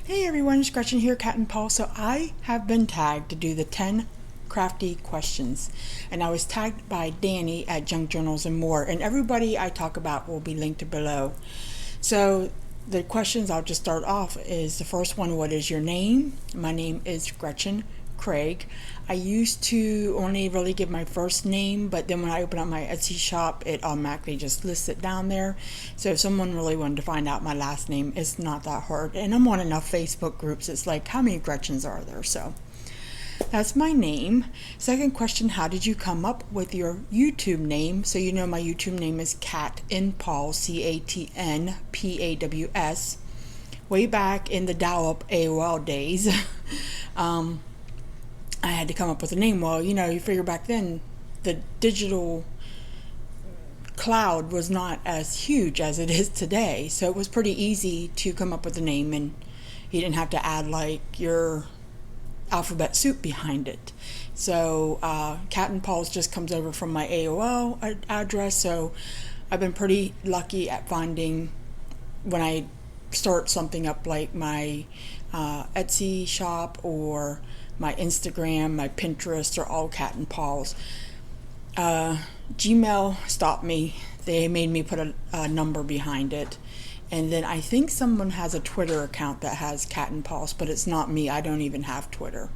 Hey everyone, it's Gretchen here, Catnpaws. So I have been tagged to do the 10 crafty questions, and I was tagged by Dani at Junk Journals and More, and everybody I talk about will be linked below. So the questions, I'll just start off, is the first one, what is your name? My name is Gretchen Craig. I used to only really give my first name, but then when I open up my Etsy shop, it automatically just lists it down there. So if someone really wanted to find out my last name, it's not that hard. And I'm on enough Facebook groups, it's like, how many Gretchens are there? So that's my name. Second question, how did you come up with your YouTube name? So you know my YouTube name is Catnpaws, CATNPAWS. Way back in the dial-up AOL days, I had to come up with a name. Well, you figure back then the digital cloud was not as huge as it is today, so it was pretty easy to come up with a name, and you didn't have to add like your alphabet soup behind it. So Catnpaws just comes over from my AOL address, so I've been pretty lucky at finding, when I start something up like my Etsy shop or my Instagram, my Pinterest, are all Catnpaws. Gmail stopped me. They made me put a number behind it. And then I think someone has a Twitter account that has Catnpaws, but it's not me. I don't even have Twitter.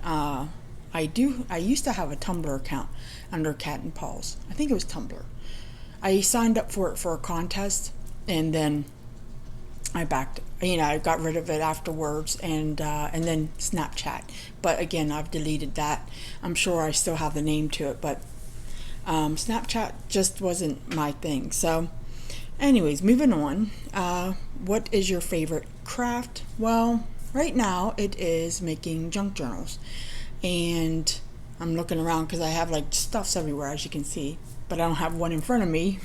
I used to have a Tumblr account under Catnpaws. I think it was Tumblr. I signed up for it for a contest, and then I got rid of it afterwards, and then Snapchat. But again, I've deleted that. I'm sure I still have the name to it, but Snapchat just wasn't my thing. So anyways, moving on. What is your favorite craft? Well, right now it is making junk journals. And I'm looking around because I have like stuffs everywhere, as you can see, but I don't have one in front of me.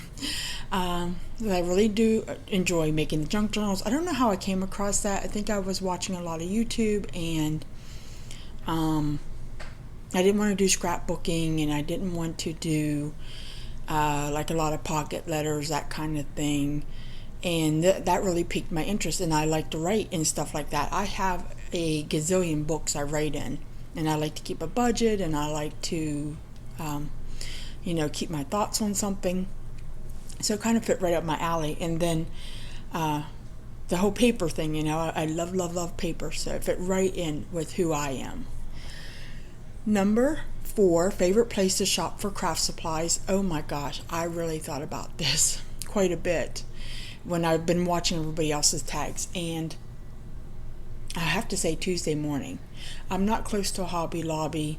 I really do enjoy making the junk journals. I don't know how I came across that. I think I was watching a lot of YouTube, and I didn't want to do scrapbooking, and I didn't want to do like a lot of pocket letters, that kind of thing. And that really piqued my interest, and I like to write and stuff like that. I have a gazillion books I write in, and I like to keep a budget, and I like to keep my thoughts on something. So it kind of fit right up my alley. And then the whole paper thing, I love paper, so it fit right in with who I am. Number 4, favorite place to shop for craft supplies. Oh my gosh, I really thought about this quite a bit when I've been watching everybody else's tags, and I have to say Tuesday morning. I'm not close to a Hobby Lobby.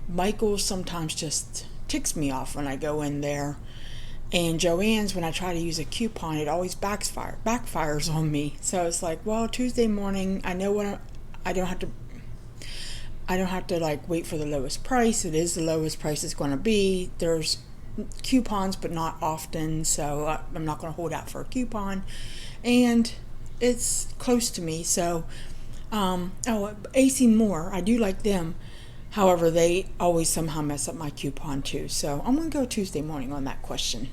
Michael's sometimes just ticks me off when I go in there. And Joann's, when I try to use a coupon, it always backfires on me. So it's like, well, Tuesday morning, I know when I don't have to like wait for the lowest price. It is the lowest price it's going to be. There's coupons, but not often, so I'm not going to hold out for a coupon. And it's close to me, so AC Moore, I do like them. However, they always somehow mess up my coupon too. So I'm going to go Tuesday morning on that question.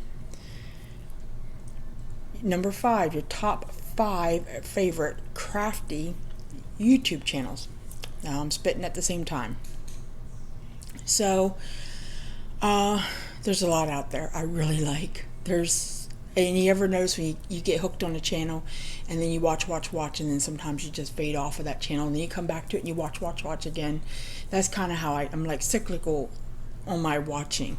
Number 5, your top 5 favorite crafty YouTube channels. Now I'm spitting at the same time. So there's a lot out there I really like. And you ever notice when you get hooked on a channel, and then you watch, and then sometimes you just fade off of that channel, and then you come back to it and you watch again. That's kind of how I'm like cyclical on my watching.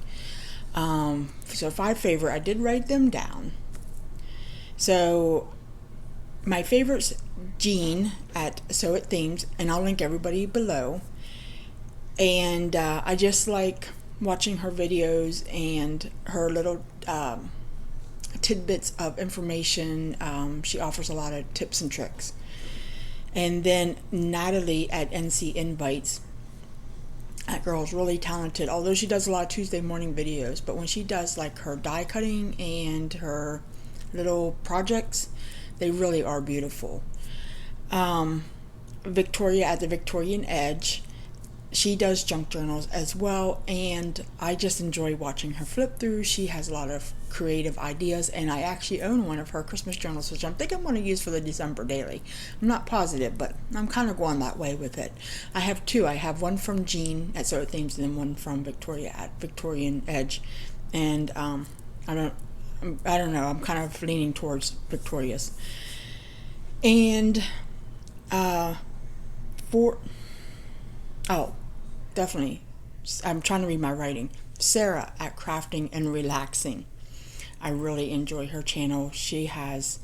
So 5 favorite, I did write them down. So my favorite's Jeanne at Sew It Themes, and I'll link everybody below. And I just like watching her videos and her little tidbits of information. She offers a lot of tips and tricks. And then Natalie at NC Invites. That girl's really talented, although she does a lot of Tuesday morning videos, but when she does like her die cutting and her little projects, they really are beautiful. Victoria at the Victorian Edge. she does junk journals as well, and I just enjoy watching her flip through. She has a lot of creative ideas, and I actually own one of her Christmas journals, which I'm thinking I'm going to use for the December daily. I'm not positive, but I'm kind of going that way with it. I have two. I have one from Jeanne at Sew It Themes, and then one from Victoria at Victorian Edge. And I don't know. I'm kind of leaning towards Victoria's. And definitely, I'm trying to read my writing. Sarah at Crafting and Relaxing. I really enjoy her channel. She has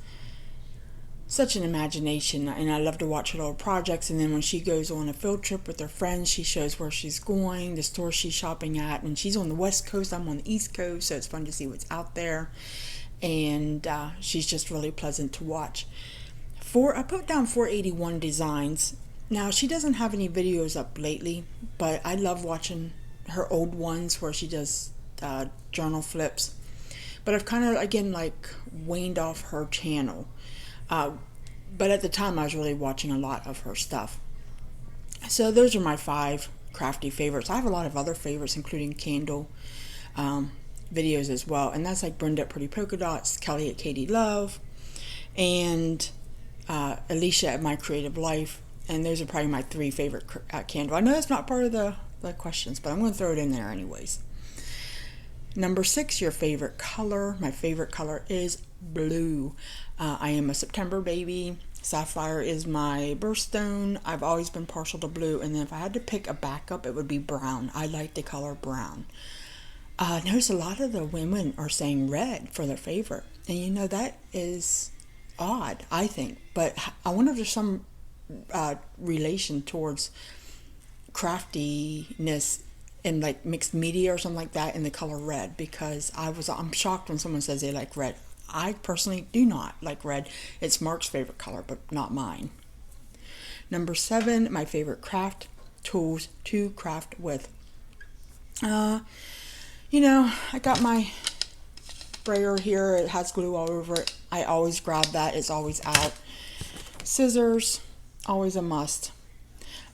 such an imagination, and I love to watch her little projects. And then when she goes on a field trip with her friends, she shows where she's going, the store she's shopping at. And she's on the West Coast, I'm on the East Coast, so it's fun to see what's out there. And she's just really pleasant to watch. I put down 481 Designs. Now, she doesn't have any videos up lately, but I love watching her old ones where she does journal flips. But I've kind of, again, like, waned off her channel. But at the time, I was really watching a lot of her stuff. So those are my 5 crafty favorites. I have a lot of other favorites, including candle videos as well. And that's like Brenda Prettypolkadots, Kelly at KDLove, and Alisha at My Creative Life. And those are probably my 3 favorite candle. I know that's not part of the questions, but I'm going to throw it in there anyways. Number 6, your favorite color. My favorite color is blue. I am a September baby. Sapphire is my birthstone. I've always been partial to blue. And then if I had to pick a backup, it would be brown. I like the color brown. Notice a lot of the women are saying red for their favorite. And you know, that is odd, I think. But I wonder if there's some relation towards craftiness in like mixed media or something like that in the color red, because I'm shocked when someone says they like red. I personally do not like red. It's Mark's favorite color, but not mine. Number 7, my favorite craft tools to craft with. I got my sprayer here. It has glue all over it. I always grab that. It's always out. Scissors, always a must.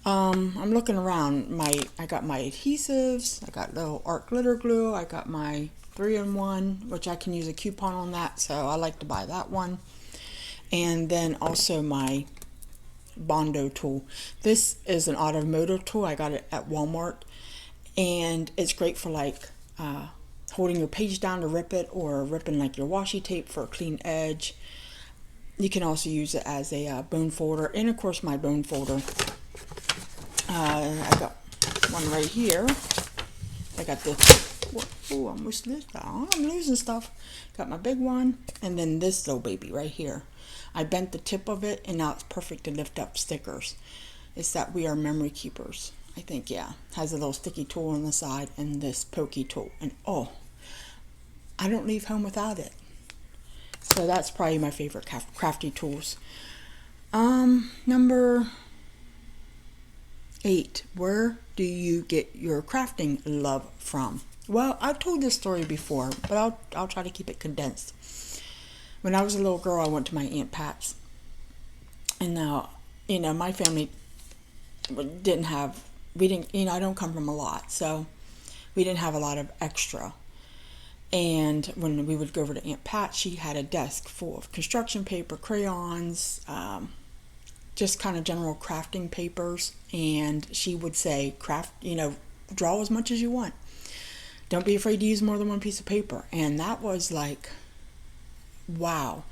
I'm looking around. I got my adhesives. I got little art glitter glue. I got my 3-in-1, which I can use a coupon on that, so I like to buy that one. And then also my Bondo tool. This is an automotive tool. I got it at Walmart, and it's great for like holding your page down to rip it, or ripping like your washi tape for a clean edge. You can also use it as a bone folder, and of course my bone folder. I got one right here. I got this. Oh, I'm losing stuff. Got my big one, and then this little baby right here. I bent the tip of it, and now it's perfect to lift up stickers. It's that We Are Memory Keepers, I think, yeah. Has a little sticky tool on the side and this pokey tool. And oh, I don't leave home without it. So that's probably my favorite crafty tools. Number 8, where do you get your crafting love from? Well, I've told this story before, but I'll try to keep it condensed. When I was a little girl, I went to my Aunt Pat's. And now, my family I don't come from a lot, so we didn't have a lot of extra. And when we would go over to Aunt Pat, she had a desk full of construction paper, crayons, just kind of general crafting papers. And she would say, draw as much as you want. Don't be afraid to use more than one piece of paper. And that was like, wow.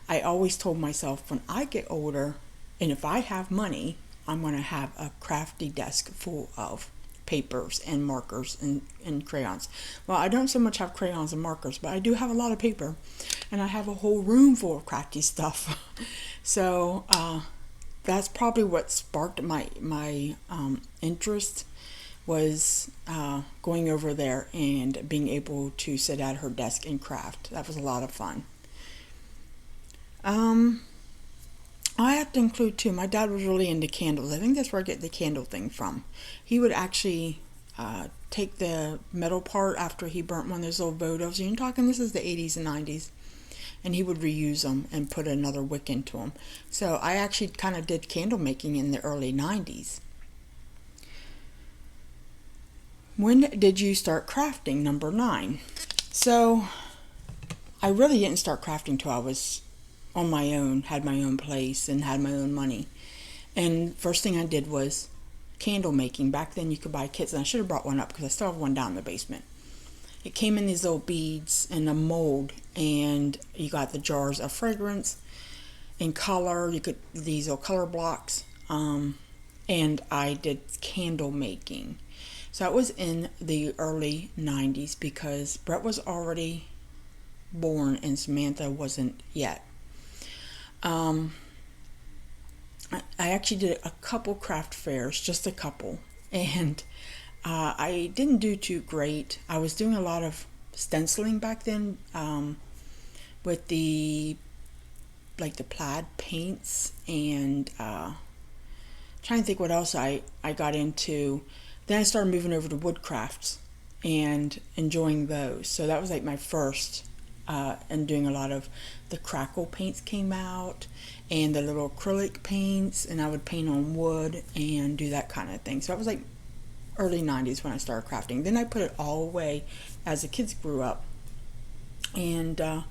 I always told myself, when I get older, and if I have money, I'm going to have a crafty desk full of papers and markers and crayons. Well, I don't so much have crayons and markers, but I do have a lot of paper, and I have a whole room full of crafty stuff. So that's probably what sparked my interest, was going over there and being able to sit at her desk and craft. That was a lot of fun. I have to include too, my dad was really into candles. I think that's where I get the candle thing from. He would actually take the metal part after he burnt one of those little votives. You're talking, this is the 80s and 90s. And he would reuse them and put another wick into them. So I actually kind of did candle making in the early 90s. When did you start crafting? Number 9. So I really didn't start crafting till I was on my own, had my own place and had my own money. And first thing I did was candle making. Back then you could buy kits, and I should have brought one up because I still have one down in the basement. It came in these little beads and a mold, and you got the jars of fragrance and color. You could these little color blocks, and I did candle making. So it was in the early 90s because Brett was already born and Samantha wasn't yet. I actually did a couple craft fairs, just a couple, and I didn't do too great. I was doing a lot of stenciling back then, with the plaid paints, and trying to think what else I got into. Then I started moving over to wood crafts and enjoying those. So that was like my first, and doing a lot of the crackle paints came out and the little acrylic paints, and I would paint on wood and do that kind of thing. So that was like early 90s when I started crafting. Then I put it all away as the kids grew up, and I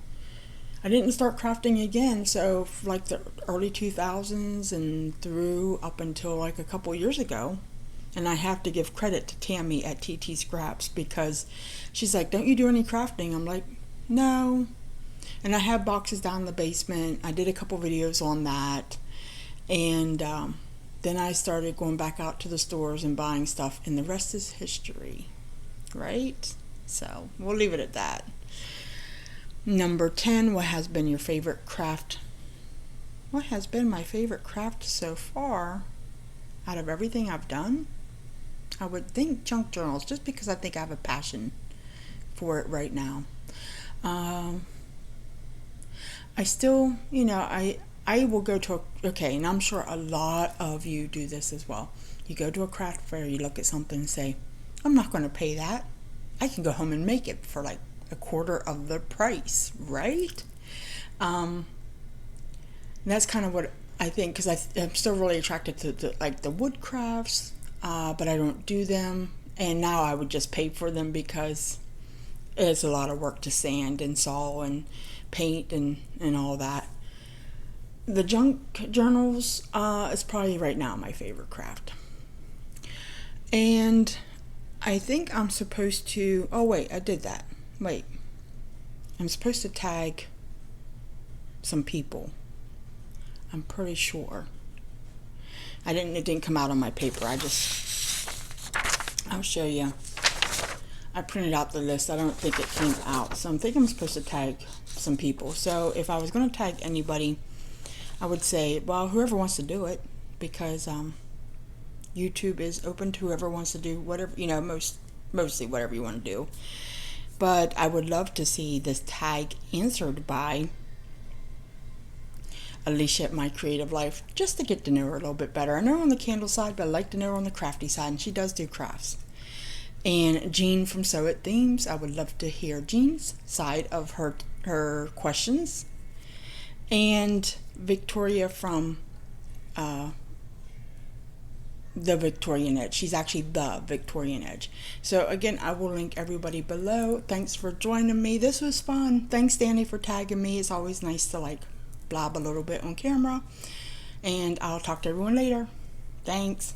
didn't start crafting again. So like the early 2000s and through up until like a couple years ago. And I have to give credit to Tammy at TTScraps because she's like, don't you do any crafting? I'm like, no. And I have boxes down in the basement. I did a couple videos on that. And then I started going back out to the stores and buying stuff. And the rest is history, right? So we'll leave it at that. Number 10, what has been your favorite craft? What has been my favorite craft so far out of everything I've done? I would think junk journals, just because I think I have a passion for it right now. I still, I will go to and I'm sure a lot of you do this as well. You go to a craft fair, you look at something and say, I'm not going to pay that. I can go home and make it for like a quarter of the price, right? And that's kind of what I think, because I'm still really attracted to like the wood crafts, but I don't do them. And now I would just pay for them because it's a lot of work to sand and saw and paint and all that. The junk journals is probably right now my favorite craft. And I think I'm supposed to, I did that. I'm supposed to tag some people. I'm pretty sure. It didn't come out on my paper. I'll show you. I printed out the list. I don't think it came out. So I'm thinking I'm supposed to tag some people. So if I was going to tag anybody, I would say, well, whoever wants to do it, because YouTube is open to whoever wants to do whatever, mostly whatever you want to do. But I would love to see this tag answered by Alisha at My Creative Life, just to get to know her a little bit better. I know her on the candle side, but I like to know her on the crafty side, and she does do crafts. And Jeanne from Sew It Themes, I would love to hear Jeanne's side of her questions. And Victoria from the Victorian Edge. She's actually the Victorian Edge. So again, I will link everybody below. Thanks for joining me. This was fun. Thanks, Dani, for tagging me. It's always nice to blab a little bit on camera. And I'll talk to everyone later. Thanks.